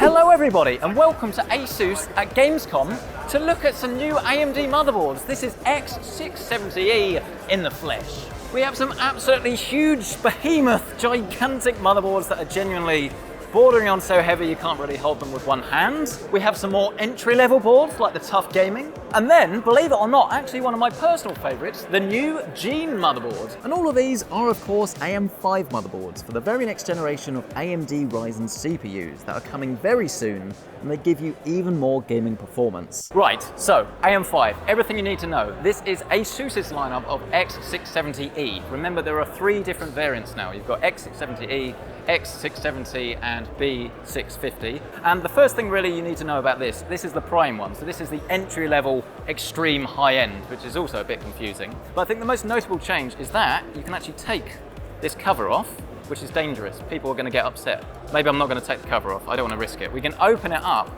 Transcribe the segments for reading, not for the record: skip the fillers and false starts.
Hello everybody and welcome to Asus at Gamescom to look at some new AMD motherboards. This is X670E in the flesh. We have some absolutely huge, behemoth, gigantic motherboards that are genuinely bordering on so heavy you can't really hold them with one hand. We have some more entry-level boards like the TUF Gaming. And then, believe it or not, actually one of my personal favorites, the new Gene motherboard. And all of these are of course AM5 motherboards for the very next generation of AMD Ryzen CPUs that are coming very soon, and they give you even more gaming performance. Right, so AM5, everything you need to know. This is Asus's lineup of X670E. Remember, there are 3 different variants now. You've got X670E, X670 and B650. And the first thing really you need to know about this is the prime one. So this is the entry-level extreme high-end, which is also a bit confusing. But I think the most notable change is that you can actually take this cover off, which is dangerous. People are going to get upset. Maybe I'm not going to take the cover off. I don't want to risk it. We can open it up,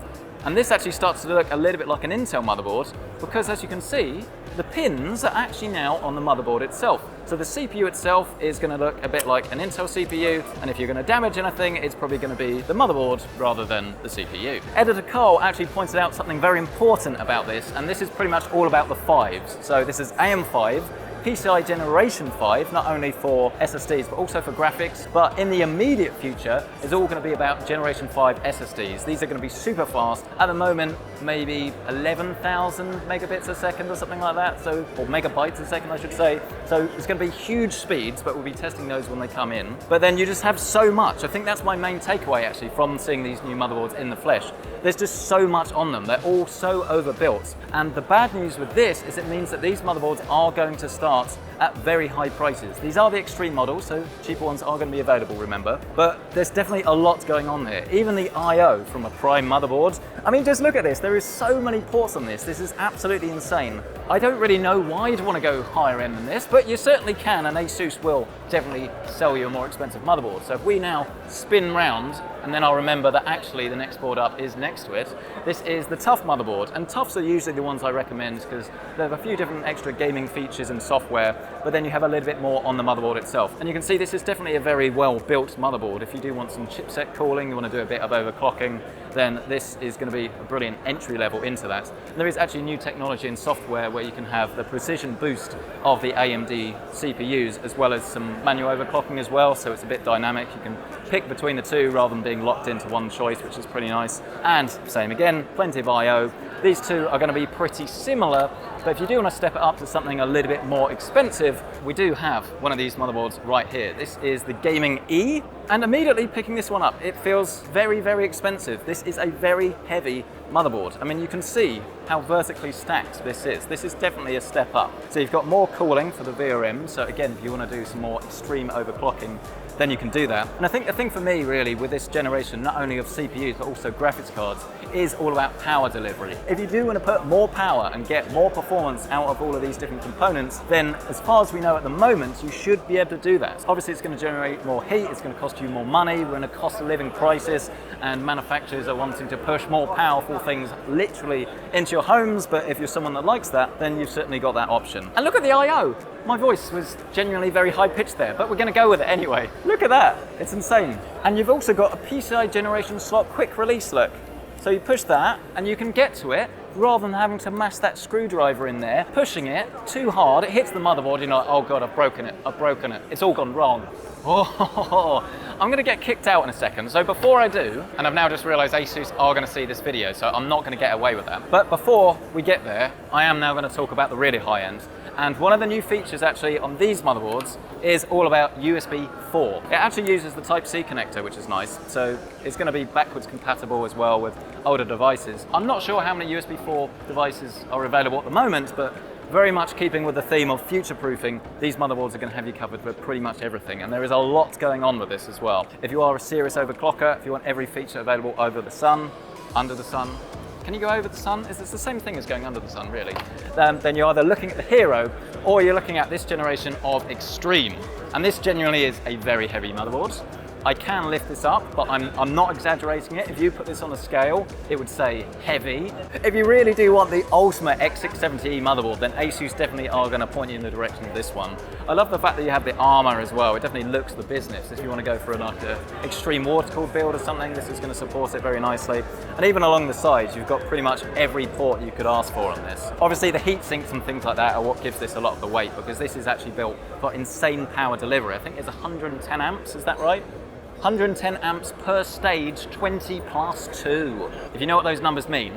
and this actually starts to look a little bit like an Intel motherboard because, as you can see, the pins are actually now on the motherboard itself. So the CPU itself is going to look a bit like an Intel CPU, and if you're going to damage anything, it's probably going to be the motherboard rather than the CPU. Editor Cole actually pointed out something very important about this, and this is pretty much all about the 5s. So this is AM5, PCI Generation 5, not only for SSDs, but also for graphics. But in the immediate future, it's all going to be about Generation 5 SSDs. These are going to be super fast. At the moment, maybe 11,000 megabits a second or something like that. So, or megabytes a second, I should say. So it's going to be huge speeds, but we'll be testing those when they come in. But then you just have so much. I think that's my main takeaway actually from seeing these new motherboards in the flesh. There's just so much on them. They're all so overbuilt. And the bad news with this is it means that these motherboards are going to start at very high prices. These are the extreme models, so cheaper ones are going to be available, remember. But there's definitely a lot going on here. Even the I/O from a prime motherboard. I mean, just look at this. There is so many ports on this. This is absolutely insane. I don't really know why you'd want to go higher end than this, but you certainly can, and Asus will definitely sell you a more expensive motherboard. So if we now spin round, and then I'll remember that actually the next board up is next to it. This is the TUF motherboard, and TUFs are usually the ones I recommend because they have a few different extra gaming features and software, but then you have a little bit more on the motherboard itself. And you can see this is definitely a very well-built motherboard. If you do want some chipset cooling, you want to do a bit of overclocking, then this is going to be a brilliant entry level into that. And there is actually new technology and software where you can have the precision boost of the AMD CPUs as well as some manual overclocking as well, so it's a bit dynamic. You can pick between the two rather than being locked into one choice, which is pretty nice. And same again, plenty of I/O. These two are going to be pretty similar, but if you do want to step it up to something a little bit more expensive, we do have one of these motherboards right here. This is the Gaming E, and immediately picking this one up, it feels very, very expensive. This is a very heavy motherboard. I mean, you can see how vertically stacked this is. This is definitely a step up. So you've got more cooling for the VRM. So again, if you want to do some more extreme overclocking, then you can do that. And I think the thing for me really with this generation, not only of CPUs, but also graphics cards, is all about power delivery. If you do want to put more power and get more performance out of all of these different components, then as far as we know at the moment, you should be able to do that. Obviously, it's going to generate more heat, it's going to cost you more money, we're in a cost of living crisis, and manufacturers are wanting to push more powerful things literally into your homes, but if you're someone that likes that, then you've certainly got that option. And look at the I/O. My voice was genuinely very high-pitched there, but we're going to go with it anyway. Look at that, it's insane. And you've also got a PCI generation slot quick release, look. So you push that, and you can get to it rather than having to mash that screwdriver in there, pushing it too hard, it hits the motherboard, you're like, oh God, I've broken it, it's all gone wrong. Oh, I'm going to get kicked out in a second, so before I do, and I've now just realised Asus are going to see this video, so I'm not going to get away with that. But before we get there, I am now going to talk about the really high end. And one of the new features actually on these motherboards is all about USB 4. It actually uses the Type-C connector, which is nice. So it's going to be backwards compatible as well with older devices. I'm not sure how many USB 4 devices are available at the moment, but very much keeping with the theme of future-proofing, these motherboards are going to have you covered with pretty much everything. And there is a lot going on with this as well. If you are a serious overclocker, if you want every feature available over the sun, under the sun, can you go over the sun? It's the same thing as going under the sun, really. Then you're either looking at the Hero or you're looking at this generation of Extreme. And this genuinely is a very heavy motherboard. I can lift this up, but I'm not exaggerating it. If you put this on a scale, it would say heavy. If you really do want the ultimate X670E motherboard, then Asus definitely are going to point you in the direction of this one. I love the fact that you have the armor as well. It definitely looks the business. If you want to go for like an extreme water-cooled build or something, this is going to support it very nicely. And even along the sides, you've got pretty much every port you could ask for on this. Obviously, the heat sinks and things like that are what gives this a lot of the weight, because this is actually built for insane power delivery. I think it's 110 amps, is that right? 110 amps per stage, 20 plus 2. If you know what those numbers mean,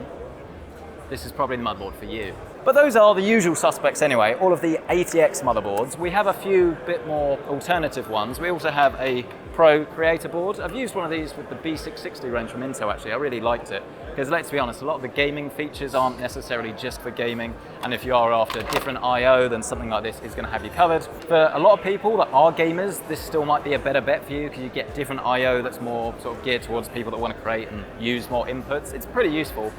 this is probably the motherboard for you. But those are the usual suspects anyway, all of the ATX motherboards. We have a few bit more alternative ones. We also have a Pro Creator board. I've used one of these with the B660 range from Intel actually. I really liked it, because let's be honest, a lot of the gaming features aren't necessarily just for gaming, and if you are after different I/O, then something like this is going to have you covered. For a lot of people that are gamers, this still might be a better bet for you, because you get different I/O that's more sort of geared towards people that want to create and use more inputs. It's pretty useful.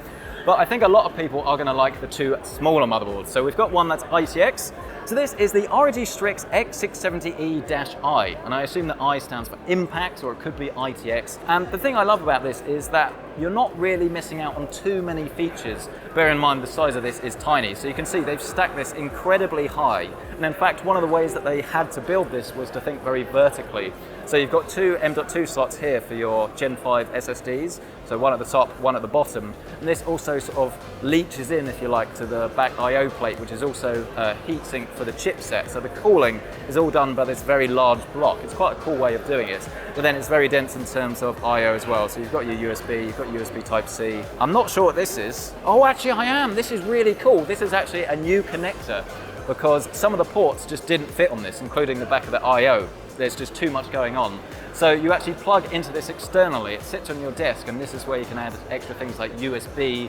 But I think a lot of people are going to like the two smaller motherboards. So we've got one that's ITX. So this is the ROG Strix X670E-I, and I assume that I stands for Impact, or it could be ITX. And the thing I love about this is that you're not really missing out on too many features. Bear in mind the size of this is tiny, so you can see they've stacked this incredibly high. And in fact, one of the ways that they had to build this was to think very vertically. So you've got two M.2 slots here for your Gen 5 SSDs, so one at the top, one at the bottom. And this also sort of leaches in, if you like, to the back I/O plate, which is also a heatsink for the chipset. So the cooling is all done by this very large block. It's quite a cool way of doing it, but then it's very dense in terms of I/O as well. So you've got your USB, you've got USB Type-C. I'm not sure what this is. Oh, actually I am. This is really cool. This is actually a new connector, because some of the ports just didn't fit on this, including the back of the I/O. There's just too much going on. So you actually plug into this externally. It sits on your desk, and this is where you can add extra things like USB,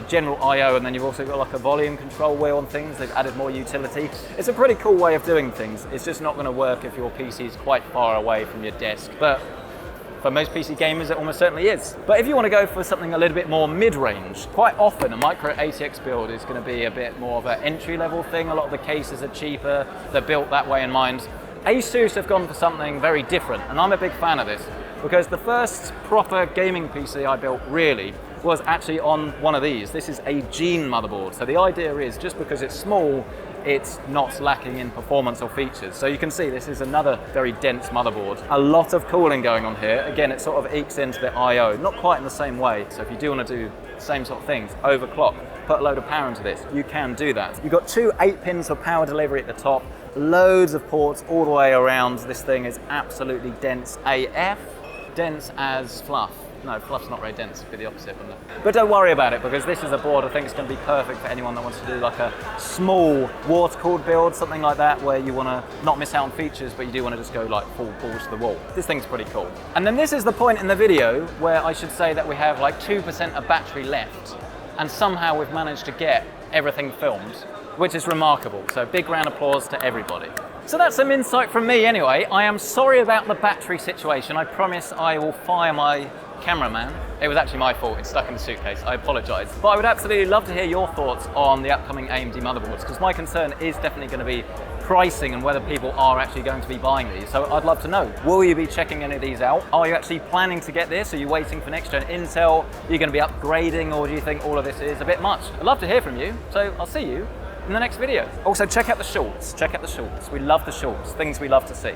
general I/O, and then you've also got like a volume control wheel and things. They've added more utility. It's a pretty cool way of doing things. It's just not going to work if your PC is quite far away from your desk. But for most PC gamers, it almost certainly is. But if you want to go for something a little bit more mid-range, quite often a micro ATX build is going to be a bit more of an entry-level thing. A lot of the cases are cheaper. They're built that way in mind. Asus have gone for something very different, and I'm a big fan of this, because the first proper gaming PC I built really was actually on one of these. This is a Gene motherboard. So the idea is, just because it's small, it's not lacking in performance or features. So you can see this is another very dense motherboard. A lot of cooling going on here. Again, it sort of ekes into the I/O, not quite in the same way. So if you do want to do the same sort of things, overclock, put a load of power into this, you can do that. You've got two 8-pins for power delivery at the top, loads of ports all the way around. This thing is absolutely dense AF, dense as fluff. No, fluff's not very dense, it'd be the opposite, wouldn't it? But don't worry about it, because this is a board I think is going to be perfect for anyone that wants to do like a small water-cooled build, something like that, where you want to not miss out on features, but you do want to just go like full balls to the wall. This thing's pretty cool. And then this is the point in the video where I should say that we have like 2% of battery left, and somehow we've managed to get everything filmed, which is remarkable. So big round of applause to everybody. So that's some insight from me anyway. I am sorry about the battery situation. I promise I will fire my cameraman. It was actually my fault, it's stuck in the suitcase, I apologise. But I would absolutely love to hear your thoughts on the upcoming AMD motherboards, because my concern is definitely going to be pricing and whether people are actually going to be buying these. So I'd love to know, will you be checking any of these out? Are you actually planning to get this? Are you waiting for next gen Intel? Are you going to be upgrading, or do you think all of this is a bit much? I'd love to hear from you, so I'll see you in the next video. Also, check out the shorts. Check out the shorts. We love the shorts, things we love to see.